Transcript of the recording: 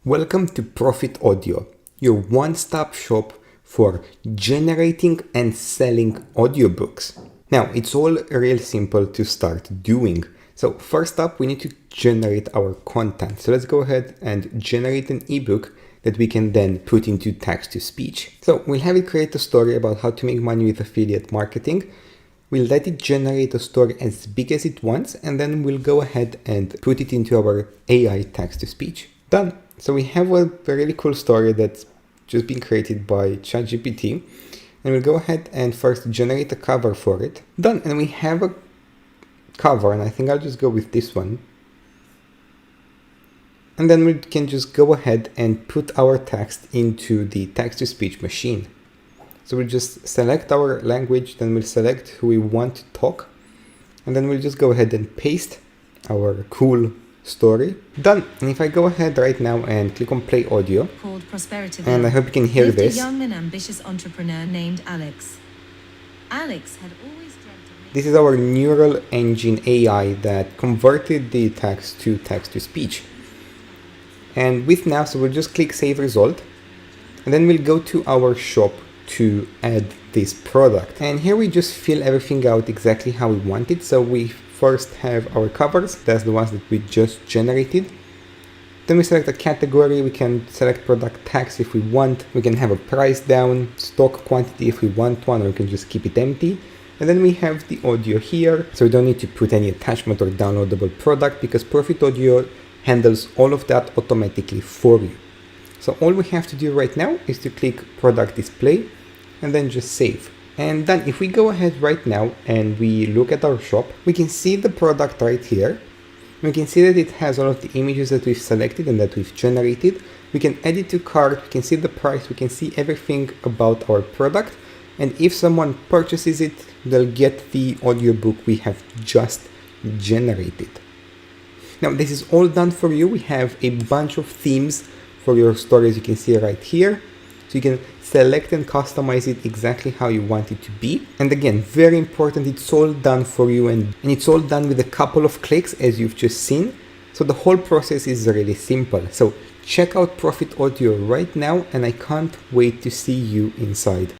Welcome to ProfitAudio, your one-stop shop for generating and selling audiobooks. Now, it's all real simple to start doing. So first up, we need to generate our content. So let's go ahead and generate an ebook that we can then put into text-to-speech. So we'll have it create a story about how to make money with affiliate marketing. We'll let it generate a story as big as it wants, and then we'll go ahead and put it into our AI text-to-speech. Done. So we have a really cool story that's just been created by ChatGPT, and we'll go ahead and first generate a cover for it. Done. And we have a cover, and I think I'll just go with this one. And then we can just go ahead and put our text into the text-to-speech machine. So we'll just select our language, then we'll select who we want to talk, and then we'll just go ahead and paste our cool story. Done. And if I go ahead right now and click on play audio, called Prosperity, and I hope you can hear lived this. A young and ambitious entrepreneur named Alex. Alex had always dreamt of This is our neural engine AI that converted the text to speech. And with now, so we'll just click save result, and then we'll go to our shop to add this product. And here we just fill everything out exactly how we want it. So we first have our covers, that's the ones that we just generated. Then we select a category, we can select product tags if we want, we can have a price down, stock quantity if we want one, or we can just keep it empty. And then we have the audio here, so we don't need to put any attachment or downloadable product because ProfitAudio handles all of that automatically for you. So all we have to do right now is to click product display and then just save. And then if we go ahead right now and we look at our shop, we can see the product right here. We can see that it has all of the images that we've selected and that we've generated. We can add it to cart, we can see the price, we can see everything about our product. And if someone purchases it, they'll get the audiobook we have just generated. Now this is all done for you. We have a bunch of themes for your stories, you can see right here. So you can select and customize it exactly how you want it to be. And again, very important, it's all done for you and it's all done with a couple of clicks as you've just seen. So the whole process is really simple. So check out ProfitAudio right now and I can't wait to see you inside.